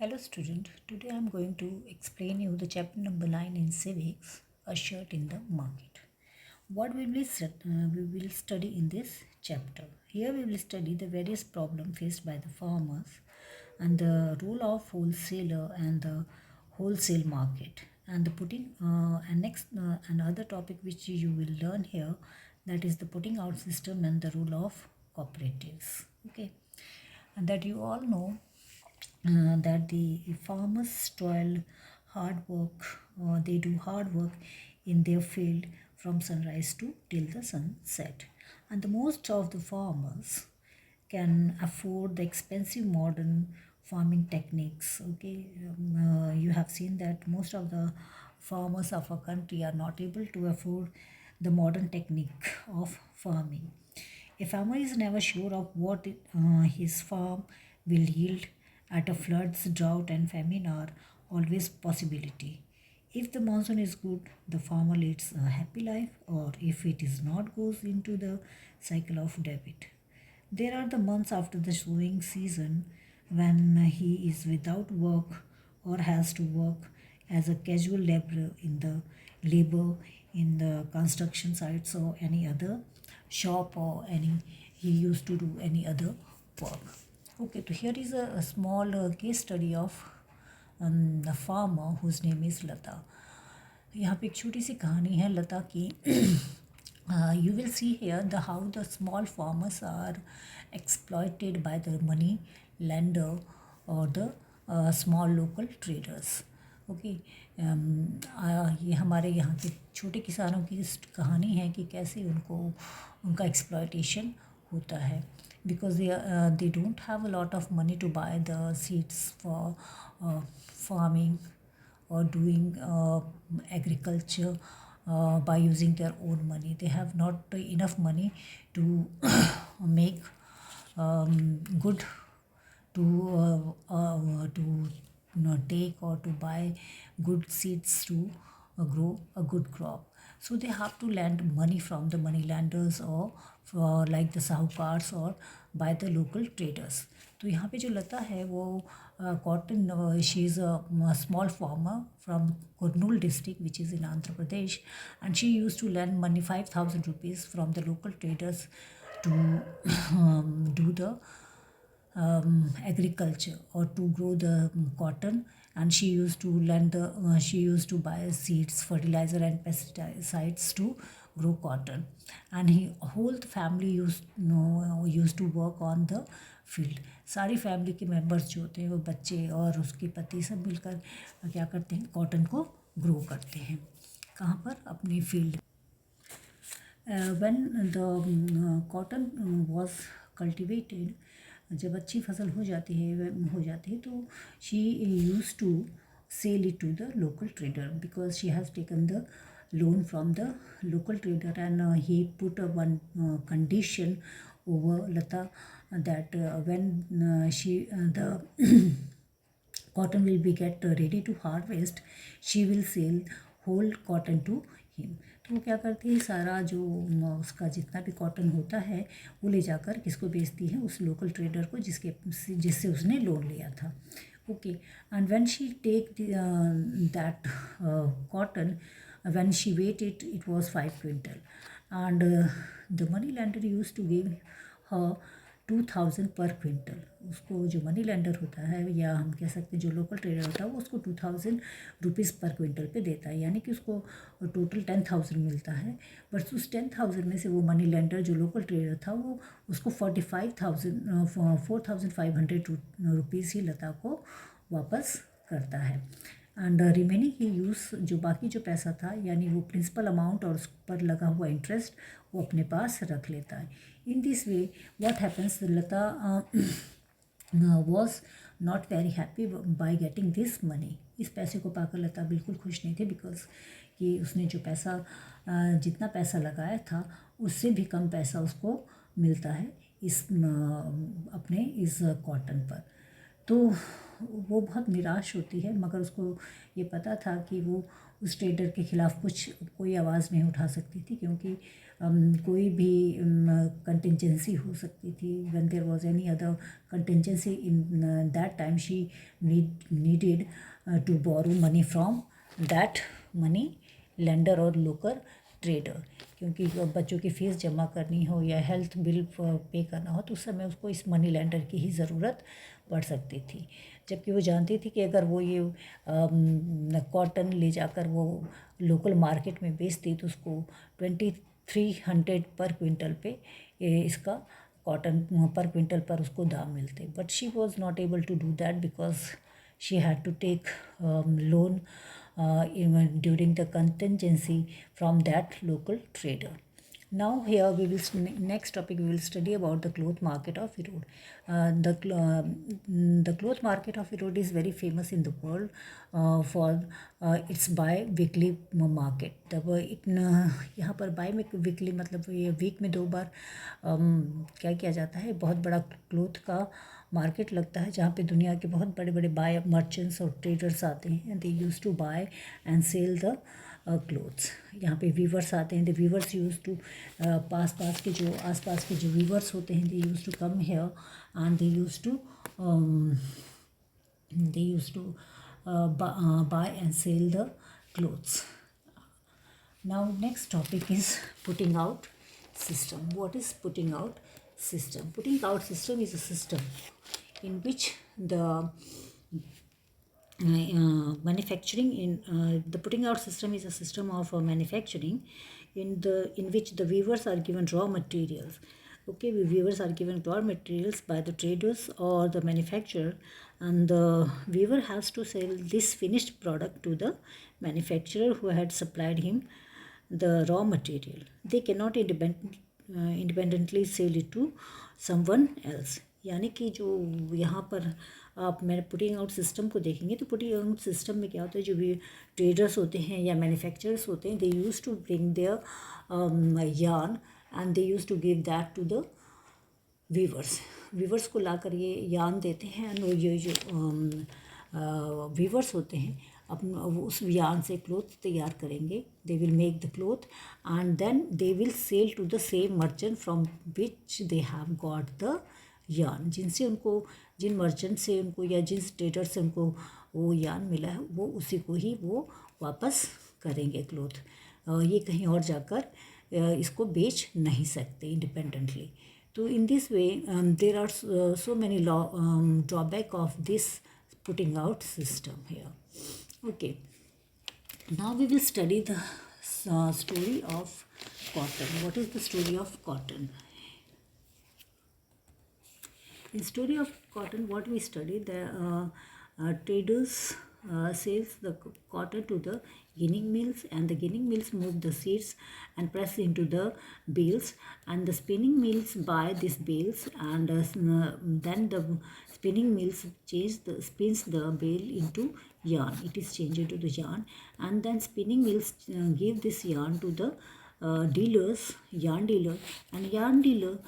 Hello student, today I am going to explain you the chapter number 9 in civics, a shirt in the market. What we will study in this chapter? Here we will study the various problems faced by the farmers and the role of wholesaler and the wholesale market and the putting and next another topic which you will learn here, that is the putting out system and the role of cooperatives. Okay, and that you all know that the farmers toil hard work, they do hard work in their field from sunrise to till the sunset, and the most of the farmers can afford the expensive modern farming techniques. Okay, you have seen that most of the farmers of our country are not able to afford the modern technique of farming. A farmer is never sure of what his farm will yield. At a floods, drought, and famine are always possibility. If the monsoon is good, the farmer leads a happy life, or if it is not, goes into the cycle of debit. There are the months after the sowing season when he is without work or has to work as a casual labor in the construction sites or any other shop, or any he used to do any other work. Okay, so here is a small case study of a farmer whose name is Lata. यहाँ पे एक छोटी सी कहानी है लता की. You will see here how the small farmers are exploited by the money lender or the small local traders. Okay, ये हमारे यहाँ के छोटे किसानों की कहानी है कि कैसे उनका एक्सप्लॉयटेशन होता है, because they don't have a lot of money to buy the seeds for farming or doing agriculture by using their own money. They have not enough money to make good to take or to buy good seeds to grow a good crop. So they have to lend money from the money lenders or like the sahukars और by the local traders. तो यहाँ पे जो लता है वो cotton, she is a small farmer from Kurnool district which is in Andhra Pradesh, and she use to lend money 5,000 rupees from the local traders to do the agriculture or to grow the cotton. And she used to she used to buy seeds, fertilizer and pesticides to grow cotton, and whole family used to work on the field. सारी family के members जो होते हैं वो बच्चे और उसके पति सब मिलकर क्या करते हैं, कॉटन को ग्रो करते हैं. कहाँ पर? अपनी field. When the cotton was cultivated, जब अच्छी फसल हो जाती है तो she use to sell it to the local trader, because she has taken the loan from the local trader, and he put one condition over Lata, that when the cotton will be get ready to harvest, she will sell whole cotton to him. तो वो क्या करती है, सारा जो उसका जितना भी कॉटन होता है वो ले जाकर किसको बेचती है, उस लोकल ट्रेडर को जिससे उसने लोन लिया था. Okay, and when she take that cotton, when she weighed it was 5 quintal, and the money lender used to give her 2,000 per quintal. उसको जो मनी लेंडर होता है, या हम कह सकते हैं जो लोकल ट्रेडर होता है, वो उसको 2,000 रुपीज़ पर क्विंटल पे देता है, यानी कि उसको टोटल 10,000 मिलता है. बट उस 10,000 में से वो मनी लेंडर जो लोकल ट्रेडर था वो उसको 4,500 रुपीज़ ही लता को वापस करता है. एंड रिमेनिंग ही यूज़, जो बाकी जो पैसा था यानी वो प्रिंसिपल अमाउंट और उस पर लगा हुआ इंटरेस्ट वो अपने पास रख लेता है. इन this way what happens, Lata was not very happy by getting this money. इस पैसे को पाकर लता बिल्कुल खुश नहीं थे, बिकॉज कि उसने जो पैसा जितना पैसा लगाया था उससे भी कम पैसा उसको मिलता है अपने इस कॉटन पर. तो वो बहुत निराश होती है, मगर उसको ये पता था कि वो उस ट्रेडर के खिलाफ कुछ कोई आवाज़ नहीं उठा सकती थी, क्योंकि कोई भी कंटिजेंसी हो सकती थी. When there was any other contingency in that time she needed to borrow money from that money lender और लोकल ट्रेडर, क्योंकि बच्चों की फ़ीस जमा करनी हो या हेल्थ बिल पे करना हो तो उस समय उसको इस मनी लेंडर की ही ज़रूरत पड़ सकती थी. जबकि वो जानती थी कि अगर वो ये कॉटन ले जाकर वो लोकल मार्केट में बेचती तो उसको 2300 पर क्विंटल पे इसका कॉटन पर क्विंटल पर उसको दाम मिलते. But she was not able to do that because she had to take loan during the contingency from that local trader. Now here we will next topic we will study about the cloth market of Erode. The cloth market of Erode is very famous in the world for its bi-weekly market. तब यहाँ पर bi-weekly मतलब ये week में 2 बार क्या किया जाता है, बहुत बड़ा क्लोथ का मार्केट लगता है जहाँ पे दुनिया के बहुत बड़े बड़े बाय मर्चेंट्स और ट्रेडर्स आते हैं. They use to buy and sell the clothes. यहाँ पे वीवर्स आते हैं. द वीवर्स यूज़ टू आसपास के जो वीवर्स होते हैं, they use to come here and they use to buy and sell the clothes. Now next topic is putting out system. What is putting out system? Putting out system is a system in which the manufacturing the putting out system is a system of manufacturing in which the weavers are given raw materials. Okay, weavers are given raw materials by the traders or the manufacturer, and the weaver has to sell this finished product to the manufacturer who had supplied him the raw material. They cannot independently sell it to someone else. यानी कि जो यहाँ पर आप मैंने putting out system को देखेंगे तो पुटिंग आउट सिस्टम में क्या होता है, जो भी ट्रेडर्स होते हैं या मैन्युफैक्चरर्स होते हैं, they use to bring their yarn and they use to give that to the weavers को लाकर ये यार्न देते हैं. एंड ये जो वीवर्स होते हैं अपना उस यार्न से क्लोथ तैयार करेंगे. They will make the cloth and then they will sell to the same merchant from which they have got the yarn. जिन मर्चेंट से उनको या जिन ट्रेडर से उनको वो यार्न मिला है वो उसी को ही वो वापस करेंगे क्लोथ. ये कहीं और जाकर इसको बेच नहीं सकते इंडिपेंडेंटली. तो in this way there are so many drawback of this putting out system here. Okay, now we will study the story of cotton. What is the story of cotton? In story of cotton, what we study, the traders sells the cotton to the ginning mills, and the ginning mills move the seeds and press into the bales, and the spinning mills buy these bales, and then the spinning mills spins the bale into yarn. It is changed into the yarn, and then spinning mills give this yarn to the yarn dealer, and yarn dealer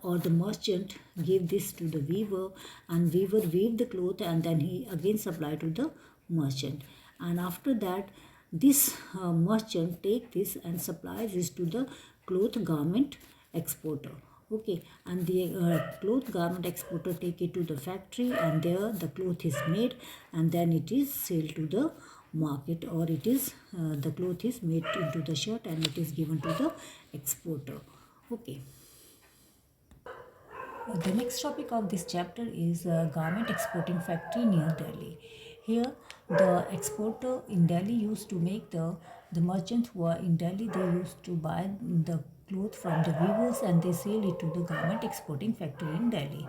or the merchant give this to the weaver, and weaver weave the cloth, and then he again supply to the merchant. And after that, this merchant take this and supplies this to the cloth garment exporter. Okay, and the cloth garment exporter take it to the factory, and there the cloth is made, and then it is sold to the market, or it is the cloth is made into the shirt and it is given to the exporter. Okay. The next topic of this chapter is garment exporting factory near Delhi. Here, the exporter in Delhi used to make the merchants who are in Delhi, they used to buy the cloth from the weavers and they sell it to the garment exporting factory in Delhi.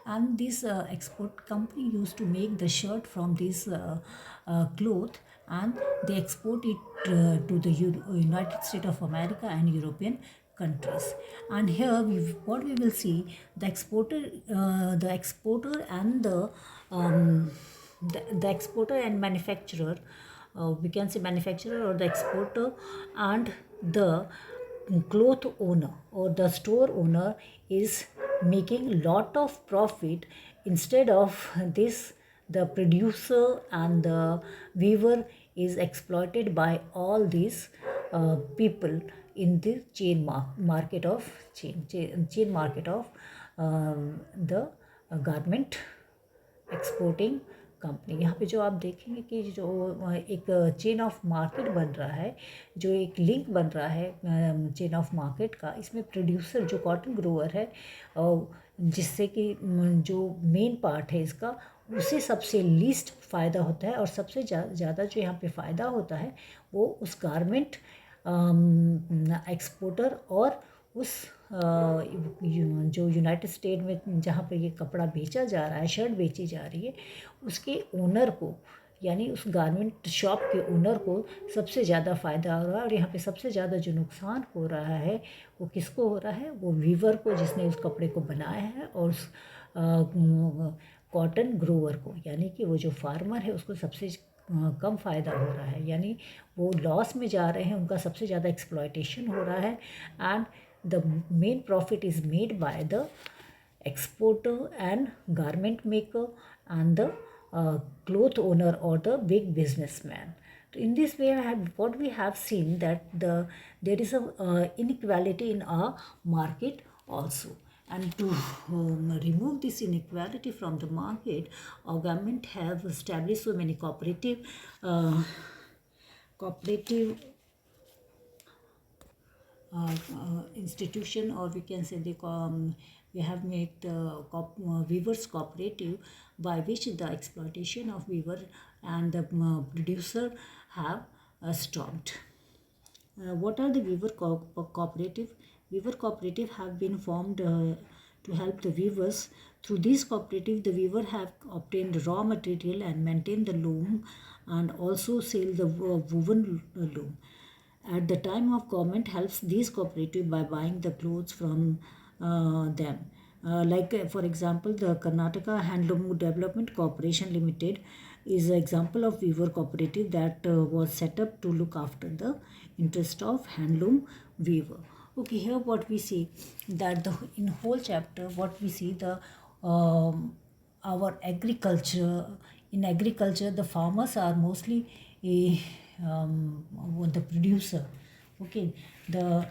And this export company used to make the shirt from this cloth, and they export it to the United States of America and European countries. And here what we will see, the exporter and the exporter and manufacturer, we can say manufacturer or the exporter and the cloth owner or the store owner is making lot of profit. Instead of this, the producer and the weaver is exploited by all these people in the market of chain market of the garment exporting company. यहाँ पे जो आप देखेंगे कि जो एक chain of market बन रहा है, जो एक लिंक बन रहा है चेन ऑफ मार्केट का, इसमें प्रोड्यूसर जो कॉटन ग्रोअर है जिससे कि जो मेन पार्ट है इसका, उसे सबसे लीस्ट फ़ायदा होता है और सबसे ज़्यादा जो यहाँ पे फ़ायदा होता है वो उस गारमेंट एक्सपोर्टर और उस जो यूनाइटेड स्टेट में जहाँ पे ये कपड़ा बेचा जा रहा है, शर्ट बेची जा रही है, उसके ओनर को, यानी उस गारमेंट शॉप के ओनर को सबसे ज़्यादा फ़ायदा हो रहा है। और यहाँ पे सबसे ज़्यादा जो नुकसान हो रहा है वो किसको हो रहा है? वो वीवर को, जिसने उस कपड़े को बनाया है, और उस कॉटन ग्रोवर को, यानी कि वो जो फार्मर है उसको सबसे कम फ़ायदा हो रहा है, यानी वो लॉस में जा रहे हैं, उनका सबसे ज़्यादा एक्सप्लॉयटेशन हो रहा है। And the main profit is made by the exporter and garment maker and the cloth owner or the big businessman. So in this way, what we have seen that there is a inequality in our market also. And to remove this inequality from the market, our government have established so many cooperative institution, or we can say we have made the weavers cooperative, by which the exploitation of weaver and the producer have stopped. What are the weaver cooperative? Weaver cooperative have been formed to help the weavers. Through these cooperative, the weaver have obtained raw material and maintain the loom, and also sell the woven loom. At the time of government helps these cooperative by buying the clothes from them. For example, the Karnataka Handloom Development Corporation Limited is an example of weaver cooperative that was set up to look after the interest of handloom weaver. Okay, here what we see that in whole chapter, what we see our agriculture. In agriculture, the farmers are mostly the producer. Okay, the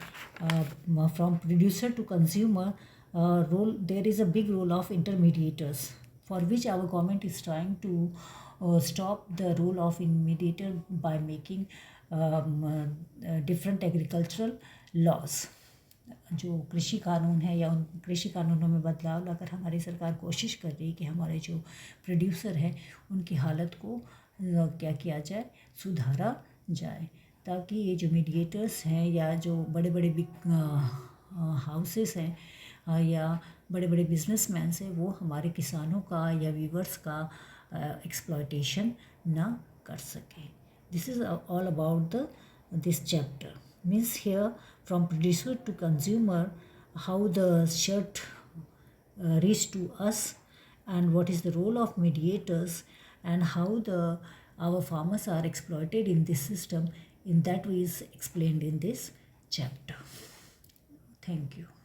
from producer to consumer role, there is a big role of intermediators, for which our government is trying to stop the role of intermediator by making different agricultural laws. जो कृषि कानून है या उन कृषि कानूनों में बदलाव लाकर हमारी सरकार कोशिश कर रही है कि हमारे जो प्रोड्यूसर हैं उनकी हालत को क्या किया जाए, सुधारा जाए, ताकि ये जो मीडिएटर्स हैं या जो बड़े बड़े बिग हाउसेस हैं या बड़े बड़े बिजनेसमैन हैं, वो हमारे किसानों का या वीवर्स का एक्सप्लॉयटेशन ना कर सके. This is all about this chapter. Means here, from producer to consumer, how the shirt reached to us, and what is the role of mediators, and how our farmers are exploited in this system. In that way is explained in this chapter. Thank you.